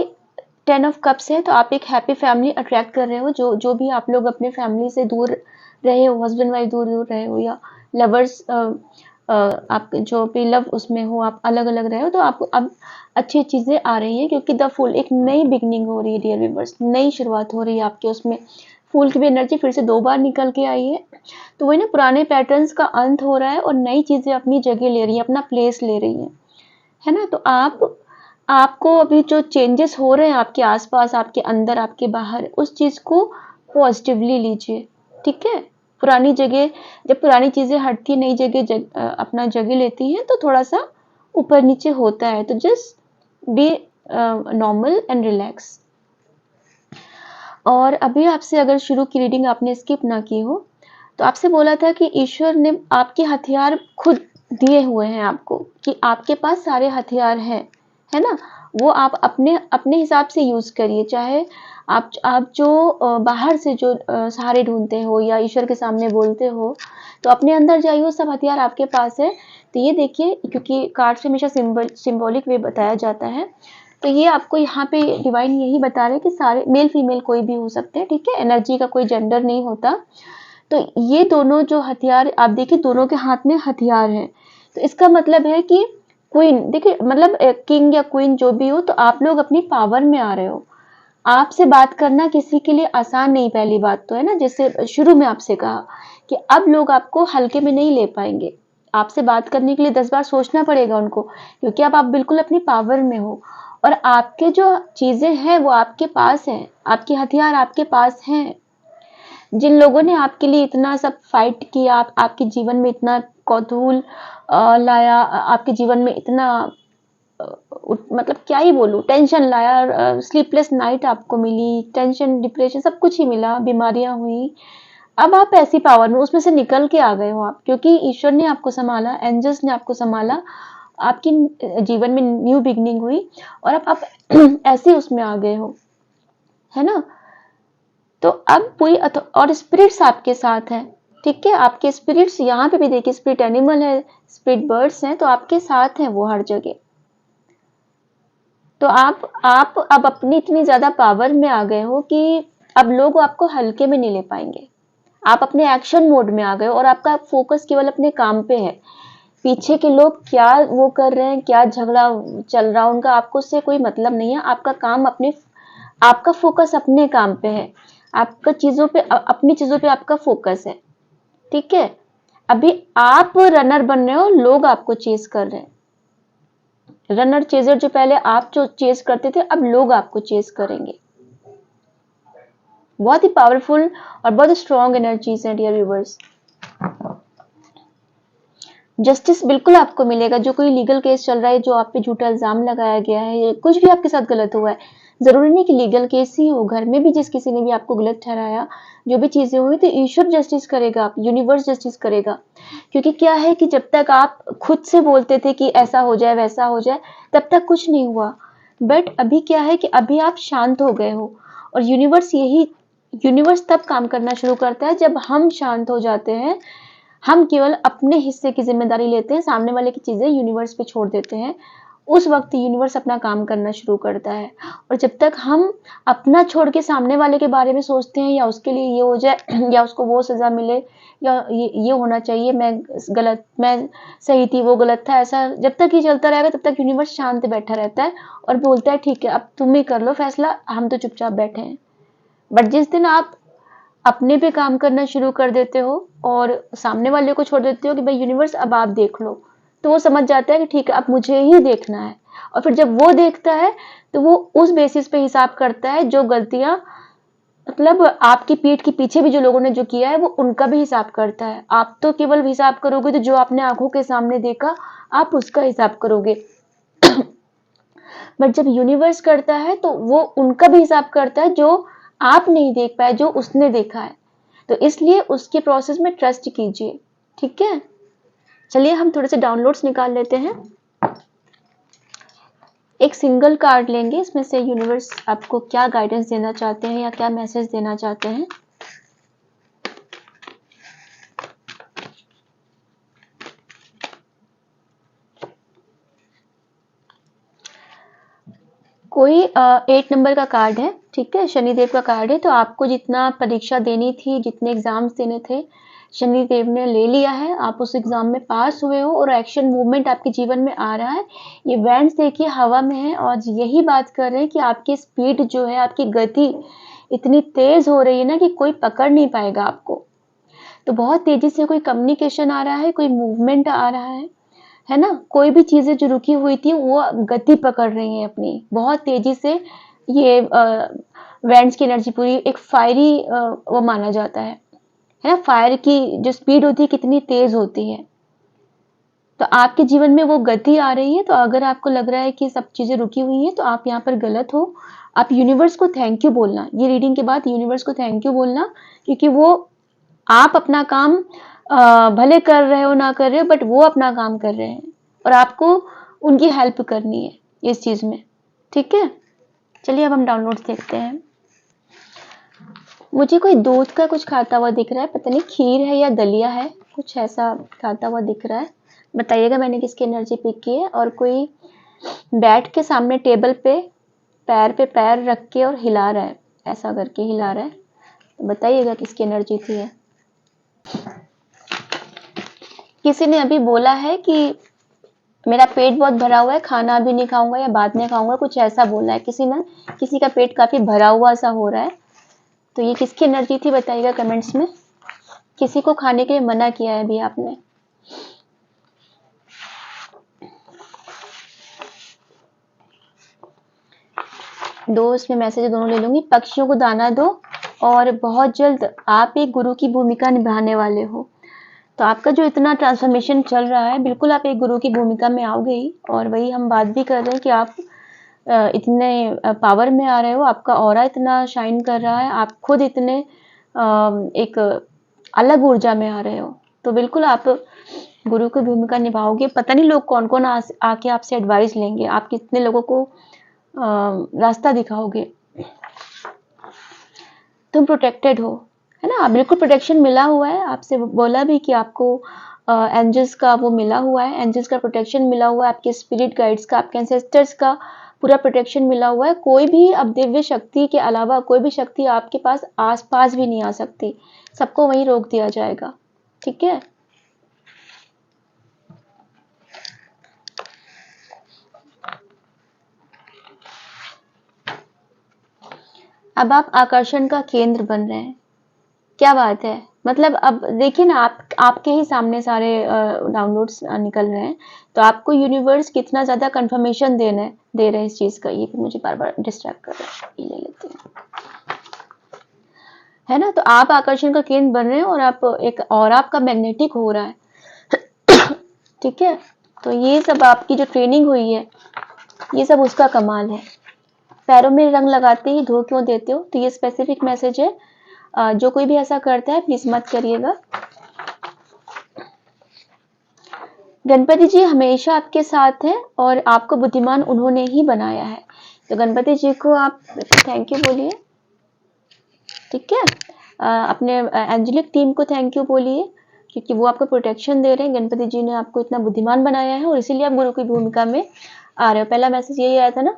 10 ऑफ कप्स है, तो आप एक हैप्पी फैमिली अट्रैक्ट कर रहे हो। जो भी आप लोग अपने फैमिली से दूर रहे हो, हस्बैंड वाइफ दूर दूर रहे हो, या लवर्स आप जो भी लव उसमें हो, आप अलग अलग रहे हो, तो आपको अब अच्छी चीज़ें आ रही हैं, क्योंकि द फूल एक नई बिगनिंग हो रही है डियर व्यूअर्स, नई शुरुआत हो रही है आपके उसमें। फूल की भी एनर्जी फिर से 2 बार निकल के आई है, तो वही ना, पुराने पैटर्न्स का अंत हो रहा है और नई चीज़ें अपनी जगह ले रही हैं, अपना प्लेस ले रही हैं, है ना? तो आपको अभी जो चेंजेस हो रहे हैं आपके आसपास, आपके अंदर, आपके बाहर, उस चीज़ को पॉजिटिवली लीजिए, ठीक है? पुरानी जगह, जब पुरानी चीज़ें हटती, नई अपना जगह लेती हैं, तो थोड़ा सा ऊपर नीचे होता है, तो just be normal and relax. और अभी आपसे अगर शुरू की रीडिंग आपने स्किप ना की हो, तो आपसे बोला था कि ईश्वर ने आपके हथियार खुद दिए हुए हैं आपको, कि आपके पास सारे हथियार हैं, है ना? वो आप अपने अपने हिसाब से यूज़ करिए। चाहे आप जो बाहर से जो सहारे ढूंढते हो या ईश्वर के सामने बोलते हो, तो अपने अंदर जाइए, वो सब हथियार आपके पास है। तो ये देखिए, क्योंकि कार्ड से हमेशा सिंबॉलिक वे बताया जाता है, तो ये आपको यहाँ पे डिवाइन यही बता रहे हैं कि सारे मेल फीमेल कोई भी हो सकते हैं, ठीक है? एनर्जी का कोई जेंडर नहीं होता। तो ये दोनों जो हथियार आप देखिए, दोनों के हाथ में हथियार हैं, तो इसका मतलब है कि क्वीन, देखिए मतलब किंग या क्वीन जो भी हो, तो आप लोग अपनी पावर में आ रहे हो। आपसे बात करना किसी के लिए आसान नहीं, पहली बात तो, है ना? जैसे शुरू में आपसे कहा कि अब लोग आपको हल्के में नहीं ले पाएंगे, आपसे बात करने के लिए 10 बार सोचना पड़ेगा उनको, क्योंकि अब आप बिल्कुल अपनी पावर में हो, और आपके जो चीजें हैं वो आपके पास हैं, आपके हथियार आपके पास हैं। जिन लोगों ने आपके लिए इतना सब फाइट किया, आपके जीवन में इतना कौतूहल लाया, आपके जीवन में इतना मतलब क्या ही बोलूं, टेंशन लाया, स्लीपलेस नाइट आपको मिली, टेंशन, डिप्रेशन, सब कुछ ही मिला, बीमारियां हुई। अब आप ऐसी पावर में उसमें से निकल के आ गए हो आप, क्योंकि ईश्वर ने आपको संभाला, एंजल्स ने आपको संभाला, आपकी जीवन में न्यू बिगनिंग हुई और अब आप ऐसे उसमें आ गए हो, है ना। तो अब पूरी और स्पिरिट्स आपके साथ हैं, ठीक है। आपके स्पिरिट्स यहाँ पे भी देखिए, स्पिरिट एनिमल है, स्पिरिट बर्ड्स हैं, तो आपके साथ हैं वो हर जगह। तो आप अब अपनी इतनी ज्यादा पावर में आ गए हो कि अब लोग आपको हल्के में नहीं ले पाएंगे। आप अपने एक्शन मोड में आ गए हो और आपका फोकस केवल अपने काम पे है। पीछे के लोग क्या वो कर रहे हैं, क्या झगड़ा चल रहा है उनका, आपको उससे कोई मतलब नहीं है। आपका काम अपने, आपका फोकस अपने काम पे है, आपका चीजों पे, अपनी चीजों पे आपका फोकस है, ठीक है। अभी आप रनर बन रहे हो, लोग आपको चेस कर रहे हैं। रनर चेजर जो पहले आप जो चेस करते थे, अब लोग आपको चेस करेंगे। बहुत ही पावरफुल और बहुत स्ट्रॉन्ग एनर्जीज हैं डियर व्यूवर्स। जस्टिस बिल्कुल आपको मिलेगा। जो कोई लीगल केस चल रहा है, जो आप पे झूठा इल्जाम लगाया गया है, कुछ भी आपके साथ गलत हुआ है, जरूरी नहीं कि लीगल केस ही हो, घर में भी जिस किसी ने भी आपको गलत ठहराया, जो भी चीजें हुई, तो ईश्वर जस्टिस करेगा, आप यूनिवर्स जस्टिस करेगा। क्योंकि क्या है कि जब तक आप खुद से बोलते थे कि ऐसा हो जाए वैसा हो जाए, तब तक कुछ नहीं हुआ। बट अभी क्या है कि अभी आप शांत हो गए हो, और यूनिवर्स तब काम करना शुरू करता है जब हम शांत हो जाते हैं। हम केवल अपने हिस्से की जिम्मेदारी लेते हैं, सामने वाले की चीजें यूनिवर्स पे छोड़ देते हैं। उस वक्त यूनिवर्स अपना काम करना शुरू करता है। और जब तक हम अपना छोड़ के सामने वाले के बारे में सोचते हैं, या उसके लिए ये हो जाए या उसको वो सजा मिले, या ये होना चाहिए, मैं सही थी वो गलत था, ऐसा जब तक ये चलता रहेगा तब तक यूनिवर्स शांत बैठा रहता है और बोलता है ठीक है अब तुम ही कर लो फैसला, हम तो चुपचाप बैठे हैं। बट जिस दिन आप अपने पे काम करना शुरू कर देते हो और सामने वाले को छोड़ देते हो कि भाई यूनिवर्स अब आप देख लो, तो वो समझ जाता है कि ठीक है अब मुझे ही देखना है। और फिर जब वो देखता है तो वो उस बेसिस पे हिसाब करता है, जो गलतियां, मतलब आपकी पीठ के पीछे भी जो लोगों ने जो किया है वो उनका भी हिसाब करता है। आप तो केवल हिसाब करोगे तो जो आपने आंखों के सामने देखा, आप उसका हिसाब करोगे। बट जब यूनिवर्स करता है तो वो उनका भी हिसाब करता है, जो आप नहीं देख पाए, जो उसने देखा है। तो इसलिए उसके प्रोसेस में ट्रस्ट कीजिए, ठीक है। चलिए हम थोड़े से डाउनलोड्स निकाल लेते हैं। एक सिंगल कार्ड लेंगे, इसमें से यूनिवर्स आपको क्या गाइडेंस देना चाहते हैं या क्या मैसेज देना चाहते हैं। कोई 8 नंबर का कार्ड है, ठीक है, शनिदेव का कार्ड है। तो आपको जितना परीक्षा देनी थी, जितने एग्जाम्स देने थे, शनिदेव ने ले लिया है। आप उस एग्जाम में पास हुए हो और एक्शन मूवमेंट आपके जीवन में आ रहा है। ये बैंड्स देखिए हवा में है और यही बात कर रहे हैं कि आपकी स्पीड जो है, आपकी गति इतनी तेज हो रही है ना कि कोई पकड़ नहीं पाएगा आपको। तो बहुत तेजी से कोई कम्युनिकेशन आ रहा है, कोई मूवमेंट आ रहा है ना। कोई भी चीजें जो रुकी हुई थी वो गति पकड़ रही हैं अपनी बहुत तेजी से। ये वैंड्स की एनर्जी पूरी एक फायरी वो माना जाता है ना। फायर की जो स्पीड होती है कितनी तेज होती है। तो आपके जीवन में वो गति आ रही है। तो अगर आपको लग रहा है कि सब चीजें रुकी हुई हैं, तो आप यहाँ पर गलत हो। आप यूनिवर्स को थैंक यू बोलना, ये रीडिंग के बाद यूनिवर्स को थैंक यू बोलना, क्योंकि वो आप अपना काम भले कर रहे हो ना कर रहे हो, बट वो अपना काम कर रहे हैं और आपको उनकी हेल्प करनी है इस चीज में, ठीक है। चलिए अब हम डाउनलोड्स देखते हैं। मुझे कोई दूध का कुछ खाता हुआ दिख रहा है, पता नहीं खीर है या दलिया है, कुछ ऐसा खाता हुआ दिख रहा है। बताइएगा मैंने किसकी एनर्जी पिक की है। और कोई बैठ के सामने टेबल पे पैर रख के और हिला रहा है, ऐसा करके हिला रहा है। तो बताइएगा किसकी एनर्जी थी है। किसी ने अभी बोला है कि मेरा पेट बहुत भरा हुआ है, खाना अभी नहीं खाऊंगा या बाद में खाऊंगा, कुछ ऐसा बोला है किसी ने। किसी का पेट काफी भरा हुआ सा हो रहा है। तो ये किसकी एनर्जी थी बताइएगा कमेंट्स में। किसी को खाने के लिए मना किया है अभी आपने। दो इसमें मैसेज दोनों ले लूंगी। पक्षियों को दाना दो और बहुत जल्द आप एक गुरु की भूमिका निभाने वाले हो। तो आपका जो इतना ट्रांसफॉर्मेशन चल रहा है, बिल्कुल आप एक गुरु की भूमिका में आओगे ही। और वही हम बात भी कर रहे हैं कि आप इतने पावर में आ रहे हो, आपका ऑरा इतना शाइन कर रहा है, आप खुद इतने एक अलग ऊर्जा में आ रहे हो। तो बिल्कुल आप गुरु की भूमिका निभाओगे, पता नहीं लोग कौन-कौन आके आपसे एडवाइस लेंगे, आप कितने लोगों को रास्ता दिखाओगे। तुम प्रोटेक्टेड हो, है ना? बिल्कुल प्रोटेक्शन मिला हुआ है, आपसे बोला भी कि आपको एंजल्स का वो मिला हुआ है, एंजल्स का प्रोटेक्शन मिला हुआ है, आपके स्पिरिट गाइड्स का, आपके एंसेस्टर्स का पूरा प्रोटेक्शन मिला हुआ है। कोई भी अब दिव्य शक्ति के अलावा कोई भी शक्ति आपके पास आस-पास भी नहीं आ सकती, सबको वहीं रोक दिया जाएगा, ठीक है? अब आप आकर्षण का केंद्र बन रहे हैं, क्या बात है। मतलब अब देखिए ना, आपके ही सामने सारे डाउनलोड्स निकल रहे हैं, तो आपको यूनिवर्स कितना ज्यादा कंफर्मेशन दे रहे हैं इस चीज का। ये भी मुझे बार बार डिस्ट्रैक्ट कर रहा है, ये ले लेते हैं, है ना? तो आप आकर्षण का केंद्र बन रहे हैं और आप एक और आपका मैग्नेटिक हो रहा है ठीक है? तो ये सब आपकी जो ट्रेनिंग हुई है, ये सब उसका कमाल है। पैरों में रंग लगाते ही धो क्यों देते हो, तो ये स्पेसिफिक मैसेज है। जो कोई भी ऐसा करता है प्लीज मत करिएगा। गणपति जी हमेशा आपके साथ हैं और आपको बुद्धिमान उन्होंने ही बनाया है, तो गणपति जी को आप थैंक यू बोलिए, ठीक है? अपने एंजेलिक टीम को थैंक यू बोलिए, क्योंकि वो आपको प्रोटेक्शन दे रहे हैं। गणपति जी ने आपको इतना बुद्धिमान बनाया है और इसीलिए आप गुरु की भूमिका में आ रहे हो। पहला मैसेज यही आया था ना।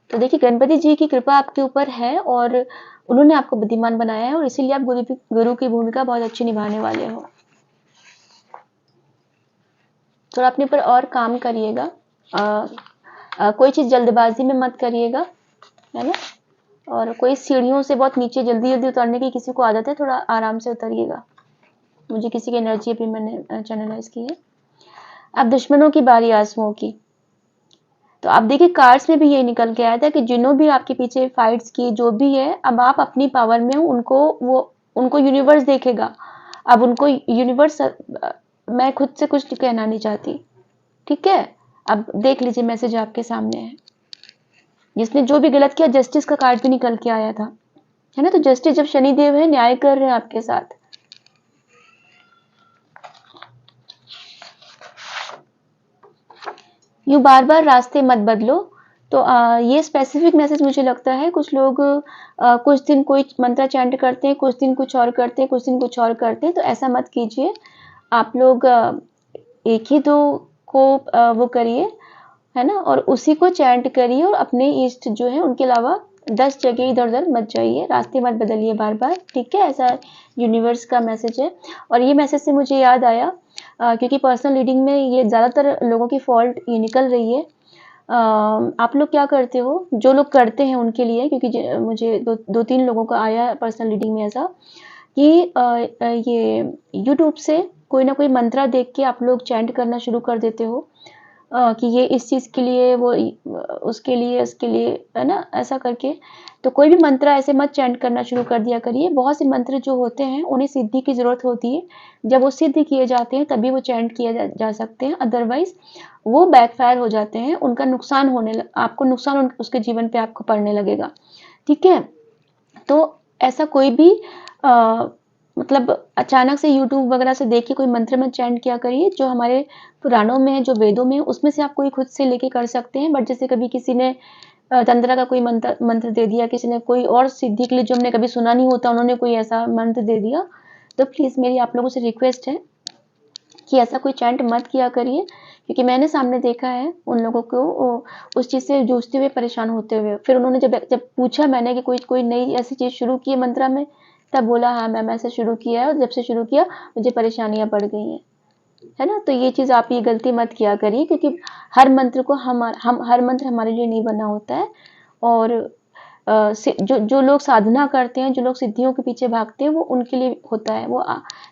तो देखिए, गणपति जी की कृपा आपके ऊपर है और उन्होंने आपको बुद्धिमान बनाया है और इसीलिए आप गुरु की भूमिका बहुत अच्छी निभाने वाले हो। थोड़ा अपने ऊपर और काम करिएगा, कोई चीज जल्दबाजी में मत करिएगा, है ना? और कोई सीढ़ियों से बहुत नीचे जल्दी जल्दी उतरने की किसी को आदत है, थोड़ा आराम से उतरिएगा। मुझे किसी की एनर्जी भी मैंने चैनलाइज की है। अब दुश्मनों की बारी आंसुओं की। तो आप देखिए, कार्ड्स में भी ये निकल के आया था कि जिन्हों भी आपके पीछे फाइट्स की, जो भी है, अब आप अपनी पावर में हो, उनको यूनिवर्स देखेगा। अब उनको यूनिवर्स, मैं खुद से कुछ कहना नहीं चाहती, ठीक है? अब देख लीजिए, मैसेज आपके सामने है। जिसने जो भी गलत किया, जस्टिस का कार्ड भी निकल के आया था, है ना? तो जस्टिस जब शनिदेव है, न्याय कर रहे हैं आपके साथ। यूं बार बार रास्ते मत बदलो। तो ये स्पेसिफिक मैसेज मुझे लगता है, कुछ लोग कुछ दिन कोई मंत्र चैंट करते हैं, कुछ दिन कुछ और करते हैं, कुछ दिन कुछ और करते हैं, तो ऐसा मत कीजिए। आप लोग एक ही दो को वो करिए, है ना? और उसी को चैंट करिए और अपने इष्ट जो है उनके अलावा 10 जगह इधर उधर मत जाइए, रास्ते मत बदलिए बार बार, ठीक है? ऐसा यूनिवर्स का मैसेज है। और ये मैसेज से मुझे याद आया, क्योंकि पर्सनल रीडिंग में ये ज़्यादातर लोगों की फॉल्ट ये निकल रही है। आप लोग क्या करते हो, जो लोग करते हैं उनके लिए, क्योंकि मुझे दो तीन लोगों का आया पर्सनल रीडिंग में ऐसा कि ये यूट्यूब से कोई ना कोई मंत्रा देख के आप लोग चैंट करना शुरू कर देते हो, कि ये इस चीज़ के लिए, वो उसके लिए, है ना? ऐसा करके तो कोई भी मंत्र ऐसे मत चैंट करना शुरू कर दिया करिए। बहुत से मंत्र जो होते हैं उन्हें सिद्धि की ज़रूरत होती है, जब वो सिद्ध किए जाते हैं तभी वो चैंट किए जा सकते हैं, अदरवाइज वो बैकफायर हो जाते हैं, उनका नुकसान आपको नुकसान उसके जीवन पे आपको पड़ने लगेगा, ठीक है? तो ऐसा कोई भी मतलब अचानक से यूट्यूब वगैरह से देख के कोई मंत्र मत चैंट किया करिए। जो हमारे पुराणों में है, जो वेदों में है, उसमें से आप कोई खुद से लेके कर सकते हैं। बट जैसे कभी किसी ने तंत्र का कोई मंत्र दे दिया, किसी ने कोई और सिद्धि के लिए जो हमने कभी सुना नहीं होता, उन्होंने कोई ऐसा मंत्र दे दिया, तो प्लीज़ मेरी आप लोगों से रिक्वेस्ट है कि ऐसा कोई चैंट मत किया करिए, क्योंकि मैंने सामने देखा है उन लोगों को उस चीज़ से जूझते हुए, परेशान होते हुए। फिर उन्होंने जब पूछा मैंने कि कोई नई ऐसी चीज़ शुरू की है मंत्रा में, तब बोला हाँ मैम ऐसे शुरू किया है, और जब से शुरू किया मुझे परेशानियाँ बढ़ गई हैं, है ना? तो ये चीज़, आप ये गलती मत किया करिए, क्योंकि हर मंत्र को हम हर मंत्र हमारे लिए नहीं बना होता है। और जो लोग साधना करते हैं, जो लोग सिद्धियों के पीछे भागते हैं, वो उनके लिए होता है, वो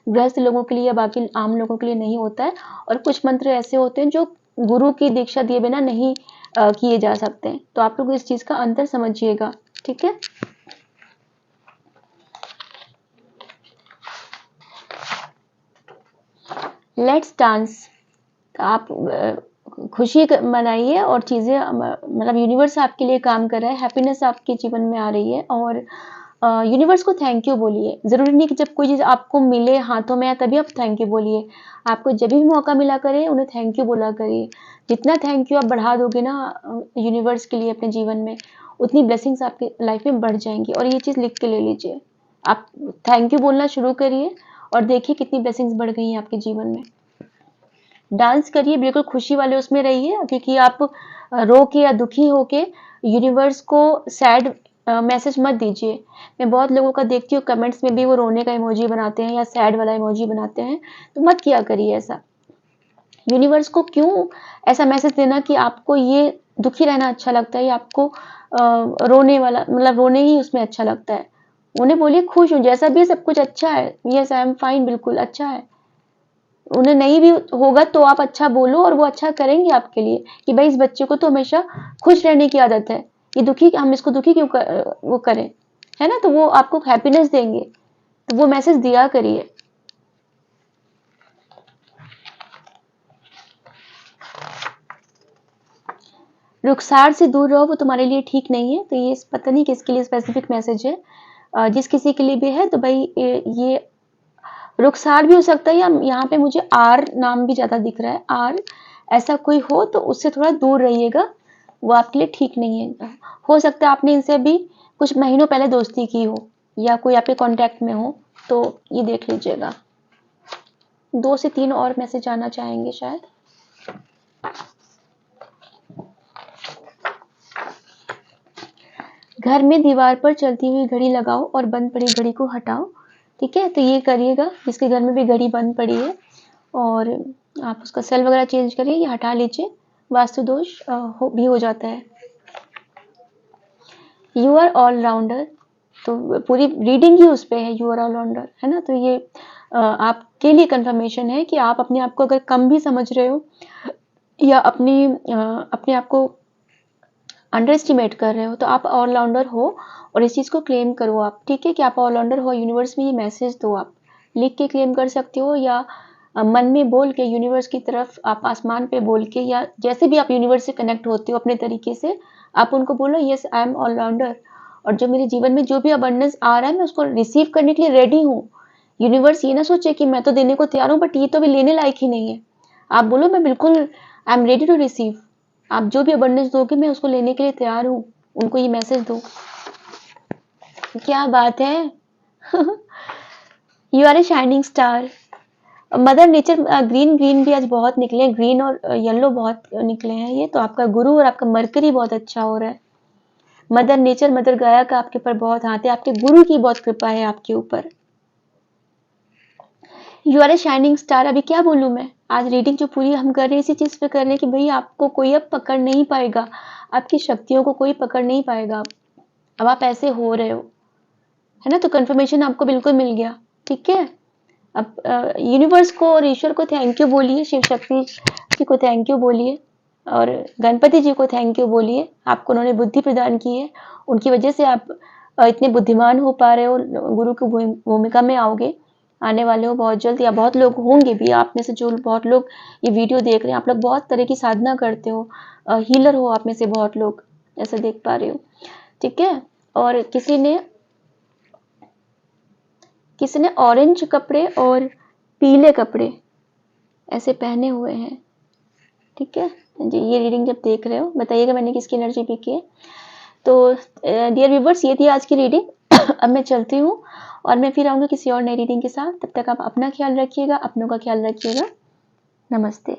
गृहस्थ लोगों के लिए या बाकी आम लोगों के लिए नहीं होता है। और कुछ मंत्र ऐसे होते हैं जो गुरु की दीक्षा दिए बिना नहीं किए जा सकते हैं। तो आप लोग इस चीज़ का अंतर समझिएगा, ठीक है? Let's dance. आप खुशी मनाइए और चीज़ें, मतलब यूनिवर्स आपके लिए काम कर रहा है, हैप्पीनेस आपके जीवन में आ रही है। और यूनिवर्स को थैंक यू बोलिए। ज़रूरी नहीं कि जब कोई चीज़ आपको मिले हाथों में तभी आप थैंक यू बोलिए। आपको जब भी मौका मिला करिए उन्हें थैंक यू बोला करिए। जितना थैंक यू आप बढ़ा दोगे ना यूनिवर्स के लिए अपने जीवन में, उतनी ब्लेसिंग्स आपकी लाइफ में बढ़ जाएंगी। और ये चीज़ लिख के ले लीजिए। आप थैंक यू बोलना शुरू करिए और देखिए कितनी ब्लेसिंग्स बढ़ गई हैं आपके जीवन में। डांस करिए, बिल्कुल खुशी वाले उसमें रहिए, क्योंकि आप रो के या दुखी होके यूनिवर्स को सैड मैसेज मत दीजिए। मैं बहुत लोगों का देखती हूँ कमेंट्स में भी वो रोने का इमोजी बनाते हैं या सैड वाला इमोजी बनाते हैं, तो मत किया करिए ऐसा। यूनिवर्स को क्यों ऐसा मैसेज देना कि आपको ये दुखी रहना अच्छा लगता है या आपको रोने वाला मतलब रोने ही उसमें अच्छा लगता है। उन्हें बोलिए खुश हूँ, जैसा भी है सब कुछ अच्छा है, यस आई एम फाइन, बिल्कुल अच्छा है। उन्हें नहीं भी होगा तो आप अच्छा बोलो और वो अच्छा करेंगे आपके लिए कि भाई इस बच्चे को तो हमेशा खुश रहने की आदत है, ये दुखी, हम इसको दुखी क्यों वो करें, है ना। तो वो आपको हैप्पीनेस देंगे, तो वो मैसेज दिया करिए। रुखसार से दूर रहो, वो तुम्हारे लिए ठीक नहीं है। तो ये पता नहीं किसके लिए स्पेसिफिक मैसेज है, जिस किसी के लिए भी है तो भाई ये रुखसार भी हो सकता है, या यहाँ पे मुझे आर नाम भी ज्यादा दिख रहा है। आर ऐसा कोई हो तो उससे थोड़ा दूर रहिएगा, वो आपके लिए ठीक नहीं है। हो सकता है आपने इनसे भी कुछ महीनों पहले दोस्ती की हो या कोई आपके कांटेक्ट में हो, तो ये देख लीजिएगा। 2 से 3 और मैसेज आना चाहेंगे शायद। घर में दीवार पर चलती हुई घड़ी लगाओ और बंद पड़ी घड़ी को हटाओ। ठीक है, तो ये करिएगा जिसके घर में भी घड़ी बंद पड़ी है, और आप उसका सेल वगैरह चेंज करिए, ये हटा लीजिए, वास्तु दोष भी हो जाता है। यू आर ऑलराउंडर, तो पूरी रीडिंग ही उस पे है, यू आर ऑलराउंडर, है ना। तो ये आपके लिए कंफर्मेशन है कि आप अपने आप को अगर कम भी समझ रहे हो या अपने आप को अंडर एस्टिमेट कर रहे हो, तो आप ऑलराउंडर हो, और इस चीज़ को क्लेम करो आप। ठीक है कि आप ऑलराउंडर हो, यूनिवर्स में ये मैसेज दो। आप लिख के क्लेम कर सकते हो या मन में बोल के यूनिवर्स की तरफ, आप आसमान पे बोल के, या जैसे भी आप यूनिवर्स से कनेक्ट होते हो अपने तरीके से, आप उनको बोलो यस आई एम ऑलराउंडर, और जो मेरे जीवन में जो भी अबंडेंस आ रहा है मैं उसको रिसीव करने के लिए रेडी हूँ। यूनिवर्स ये ना सोचे कि मैं तो देने को तैयार हूँ बट ये तो अभी लेने लायक ही नहीं है। आप बोलो मैं बिल्कुल I am ready to receive, आप जो भी अबंडेंस दोगे मैं उसको लेने के लिए तैयार हूँ। उनको ये मैसेज दो। क्या बात है। You are a shining star. Mother nature, green green भी आज बहुत निकले हैं, ग्रीन और येलो बहुत निकले हैं। ये तो आपका गुरु और आपका मरकरी बहुत अच्छा हो रहा है। मदर नेचर, मदर गाया का आपके ऊपर बहुत हाथ है, आपके गुरु की बहुत कृपा है आपके ऊपर। You are a shining star. अभी क्या बोलूं मैं, आज रीडिंग जो पूरी हम कर रहे हैं इसी चीज पे कर रहे हैं कि भाई आपको कोई अब पकड़ नहीं पाएगा, आपकी शक्तियों को कोई पकड़ नहीं पाएगा। अब आप ऐसे हो रहे हो, है ना। तो कंफर्मेशन आपको बिल्कुल मिल गया। ठीक है, अब यूनिवर्स को और ईश्वर को थैंक यू बोलिए, शिव शक्ति जी को थैंक यू बोलिए, और गणपति जी को थैंक यू बोलिए। आपको उन्होंने बुद्धि प्रदान की है, उनकी वजह से आप इतने बुद्धिमान हो पा रहे हो, गुरु की भूमिका में आओगे, आने वाले हो बहुत जल्द, या बहुत लोग होंगे भी आप में से जो बहुत लोग ये वीडियो देख रहे हैं। आप लोग बहुत तरह की साधना करते हो, हीलर हो आप में से बहुत लोग, ऐसा देख पा रहे हो। ठीक है, और किसी ने ऑरेंज कपड़े और पीले कपड़े ऐसे पहने हुए हैं। ठीक है जी, ये रीडिंग जब देख रहे हो बताइएगा मैंने किसकी एनर्जी पिक की है। तो डियर व्यूवर्स, ये थी आज की रीडिंग। अब मैं चलती हूँ और मैं फिर आऊँगी किसी और नई रीडिंग के साथ। तब तक आप अपना ख्याल रखिएगा, अपनों का ख्याल रखिएगा। नमस्ते।